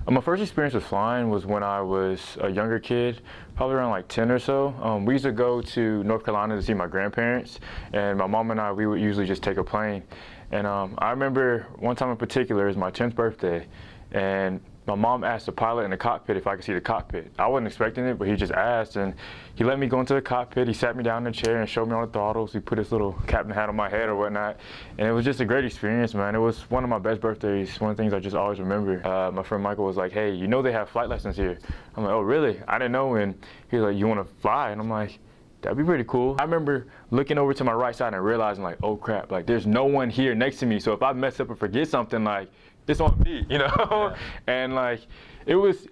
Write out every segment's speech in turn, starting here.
My first experience with flying was when I was a younger kid, probably around like 10 or so. We used to go to North Carolina to see my grandparents, and my mom and I, we would usually just take a plane. And I remember one time in particular, it was my 10th birthday, and my mom asked the pilot in the cockpit if I could see the cockpit. I wasn't expecting it, but he just asked, and he let me go into the cockpit. He sat me down in a chair and showed me all the throttles. He put his little captain hat on my head or whatnot, and it was just a great experience, man. It was one of my best birthdays, one of the things I just always remember. My friend Michael was like, hey, you know they have flight lessons here. I'm like, oh, really? I didn't know, and he was like, you want to fly? And I'm like, that'd be pretty cool. I remember looking over to my right side and realizing like, oh crap, like there's no one here next to me, so if I mess up or forget something, like, it's on me, you know? Yeah. And like, it was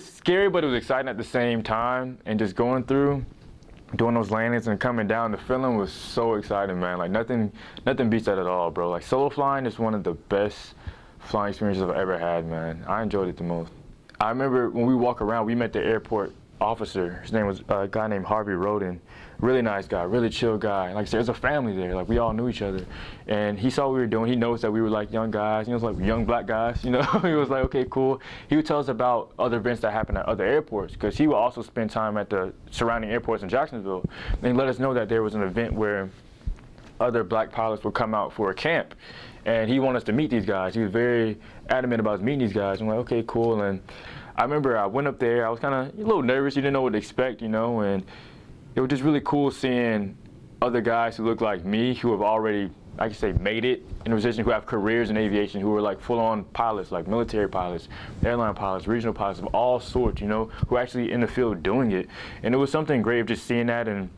scary, but it was exciting at the same time. And just going through, doing those landings and coming down, the feeling was so exciting, man. Like nothing beats that at all, bro. Like solo flying is one of the best flying experiences I've ever had, man. I enjoyed it the most. I remember when we walk around, we met the airport officer. His name was a guy named Harvey Roden. Really nice guy, really chill guy. Like I said, there's a family there. Like we all knew each other, and he saw what we were doing. He noticed that we were like young guys. He was like young black guys. You know, he was like, okay, cool. He would tell us about other events that happen at other airports, because he would also spend time at the surrounding airports in Jacksonville, and he let us know that there was an event where other black pilots would come out for a camp, and he wanted us to meet these guys. He was very adamant about us meeting these guys. I'm like, okay, cool. And I remember I went up there. I was kind of a little nervous. You didn't know what to expect, you know, and it was just really cool seeing other guys who look like me, who have already, I could say, made it in a position, who have careers in aviation, who are like full-on pilots, like military pilots, airline pilots, regional pilots of all sorts, you know, who are actually in the field doing it. And it was something great of just seeing that and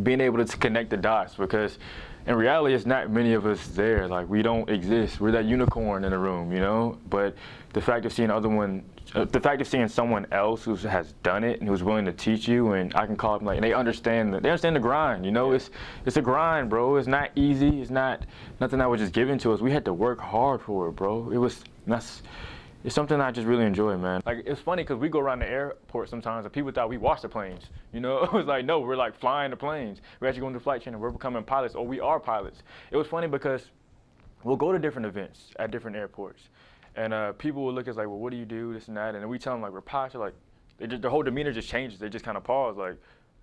being able to connect the dots, because in reality, it's not many of us there. Like, we don't exist. We're that unicorn in the room, you know? But the fact of seeing someone else who has done it and who's willing to teach you, and I can call them like, and they understand the grind, you know? It's a grind, bro. It's not easy. It's not nothing that was just given to us. We had to work hard for it, bro. It's something I just really enjoy, man. Like, it's funny because we go around the airport sometimes and people thought we watch the planes, you know? It was like, no, we're like flying the planes. We're actually going to flight training. We're becoming pilots, or we are pilots. It was funny because we'll go to different events at different airports, and people will look at us like, well, what do you do, this and that, and then we tell them like, we're pilots. Like, their whole demeanor just changes. They just kind of pause like,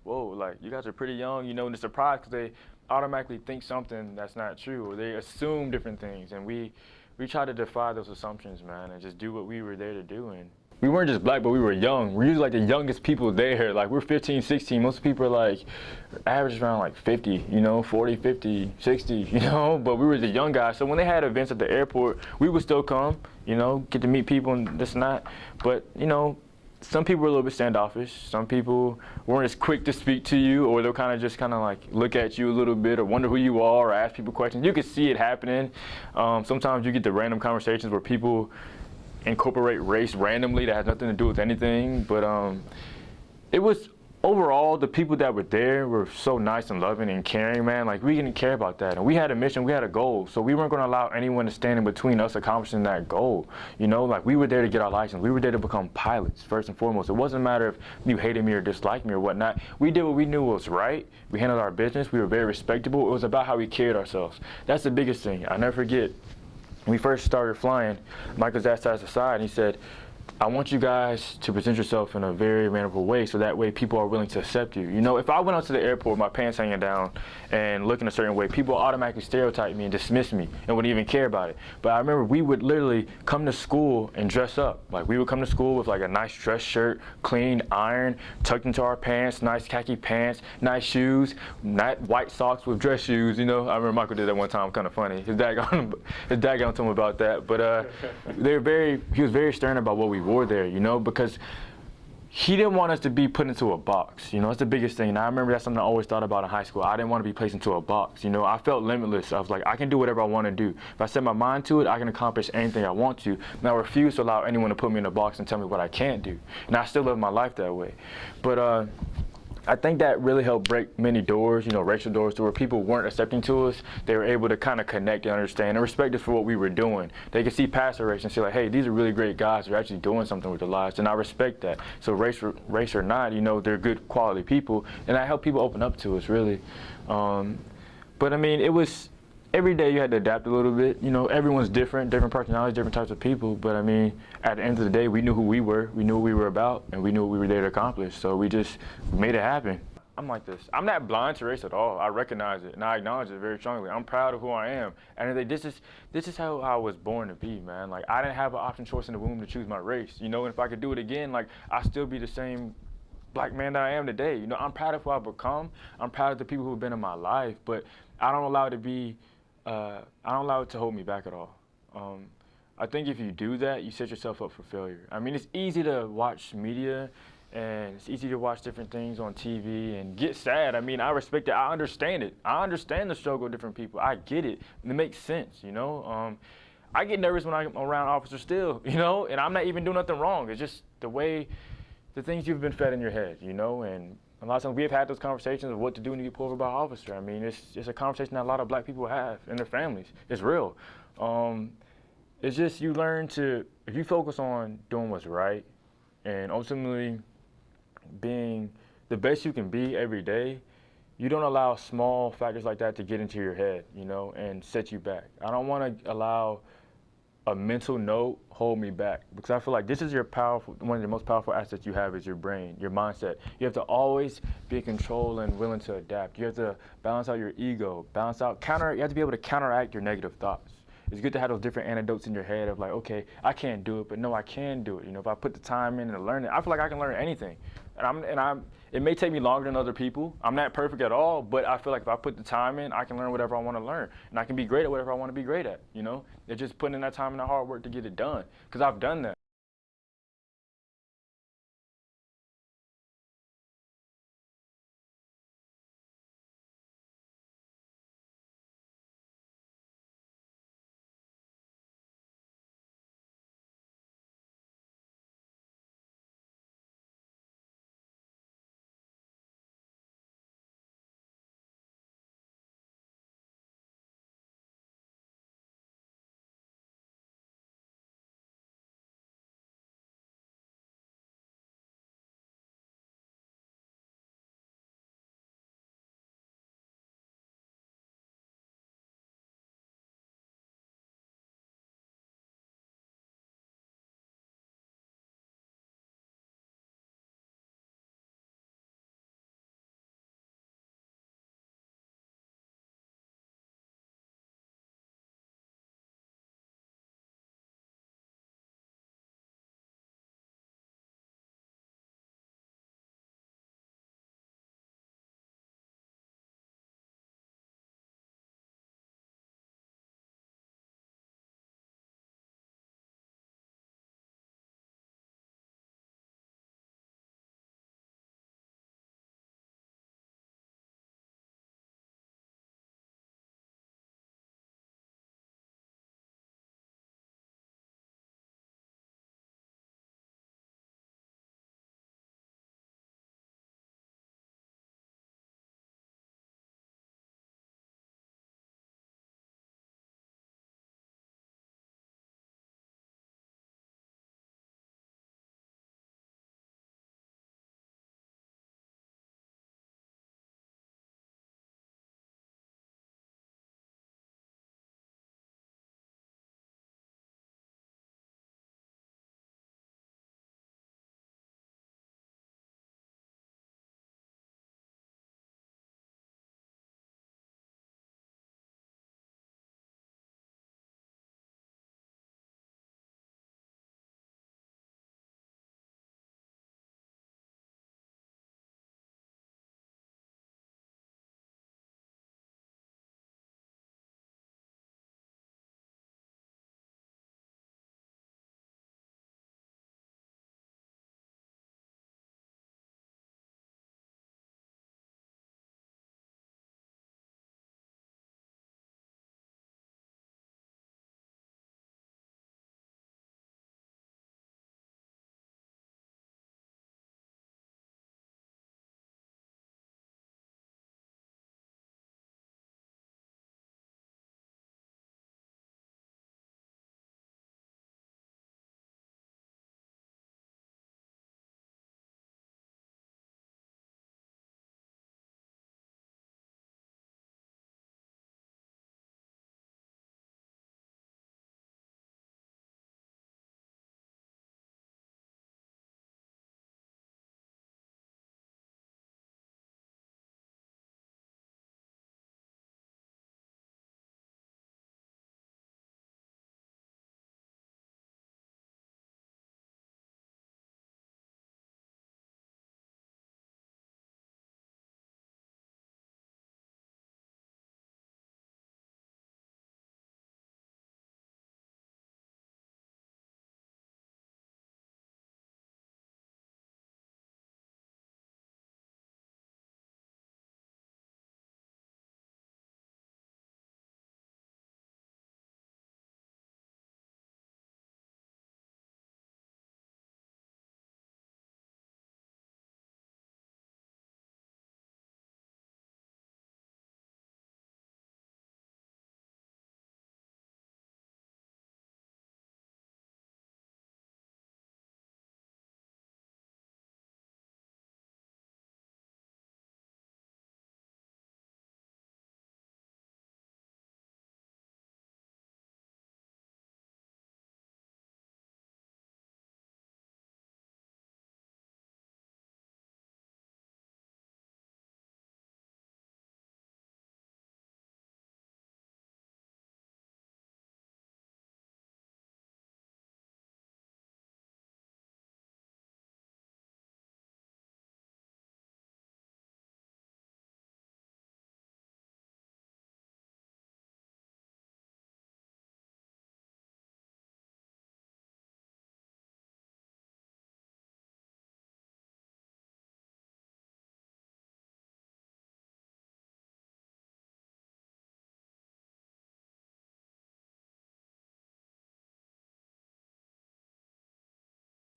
whoa, like, you guys are pretty young, you know, and they're surprised because they automatically think something that's not true, or they assume different things, and we try to defy those assumptions, man, and just do what we were there to do. And we weren't just black, but we were young. We're usually like the youngest people there. Like, we're 15, 16. Most people are like, average around like 50, you know, 40, 50, 60, you know, but we were the young guys. So when they had events at the airport, we would still come, you know, get to meet people and this and that. But, you know, some people were a little bit standoffish. Some people weren't as quick to speak to you, or they'll kind of like look at you a little bit, or wonder who you are, or ask people questions. You could see it happening. Sometimes you get the random conversations where people incorporate race randomly that has nothing to do with anything. But it was, overall, the people that were there were so nice and loving and caring, man. Like, we didn't care about that. And we had a mission, we had a goal. So we weren't going to allow anyone to stand in between us accomplishing that goal. You know, like, we were there to get our license. We were there to become pilots, first and foremost. It wasn't a matter of you hated me or disliked me or whatnot. We did what we knew was right. We handled our business. We were very respectable. It was about how we carried ourselves. That's the biggest thing. I'll never forget, when we first started flying, Mike was asked us aside, and he said, I want you guys to present yourself in a very mannerable way, so that way people are willing to accept you. You know, if I went out to the airport with my pants hanging down and looking a certain way, people automatically stereotype me and dismiss me and wouldn't even care about it. But I remember we would literally come to school and dress up. Like, we would come to school with like a nice dress shirt, clean, iron, tucked into our pants, nice khaki pants, nice shoes, not white socks with dress shoes, you know. I remember Michael did that one time, kind of funny. His dad got to him about that. But he was very stern about what we wore there, you know, because he didn't want us to be put into a box. You know, that's the biggest thing. And I remember that's something I always thought about in high school. I didn't want to be placed into a box. You know, I felt limitless. I was like, I can do whatever I want to do. If I set my mind to it, I can accomplish anything I want to. And I refuse to allow anyone to put me in a box and tell me what I can't do. And I still live my life that way. But I think that really helped break many doors, you know, racial doors, to where people weren't accepting to us. They were able to kind of connect and understand and respect us for what we were doing. They could see past the race and say like, hey, these are really great guys who are actually doing something with their lives, and I respect that. So race or not, you know, they're good quality people, and I help people open up to us, really. But I mean, it every day you had to adapt a little bit. You know, everyone's different, different personalities, different types of people. But I mean, at the end of the day, we knew who we were, we knew what we were about, and we knew what we were there to accomplish. So we just made it happen. I'm like this. I'm not blind to race at all. I recognize it and I acknowledge it very strongly. I'm proud of who I am. And this is how I was born to be, man. Like, I didn't have an option choice in the womb to choose my race. You know, and if I could do it again, like, I'd still be the same black man that I am today. You know, I'm proud of who I've become. I'm proud of the people who've been in my life, but I don't allow it to be, I don't allow it to hold me back at all. I think if you do that, you set yourself up for failure. I mean, it's easy to watch media and it's easy to watch different things on TV and get sad. I mean, I respect it. I understand it. I understand the struggle of different people. I get it. It makes sense, you know? I get nervous when I'm around officers still, you know? And I'm not even doing nothing wrong. It's just the things you've been fed in your head, you know? And a lot of times we have had those conversations of what to do when you get pulled over by an officer. I mean, it's a conversation that a lot of black people have in their families. It's real. It's just you learn to, if you focus on doing what's right and ultimately being the best you can be every day, you don't allow small factors like that to get into your head, you know, and set you back. I don't want to allow a mental note hold me back, because I feel like this is one of the most powerful assets you have is your brain, your mindset. You have to always be in control and willing to adapt. You have to balance out your ego, you have to be able to counteract your negative thoughts. It's good to have those different anecdotes in your head of like, okay, I can't do it, but no, I can do it. You know, if I put the time in and learn it, I feel like I can learn anything. It may take me longer than other people. I'm not perfect at all, but I feel like if I put the time in, I can learn whatever I want to learn. And I can be great at whatever I want to be great at, you know? It's just putting in that time and that hard work to get it done. Because I've done that.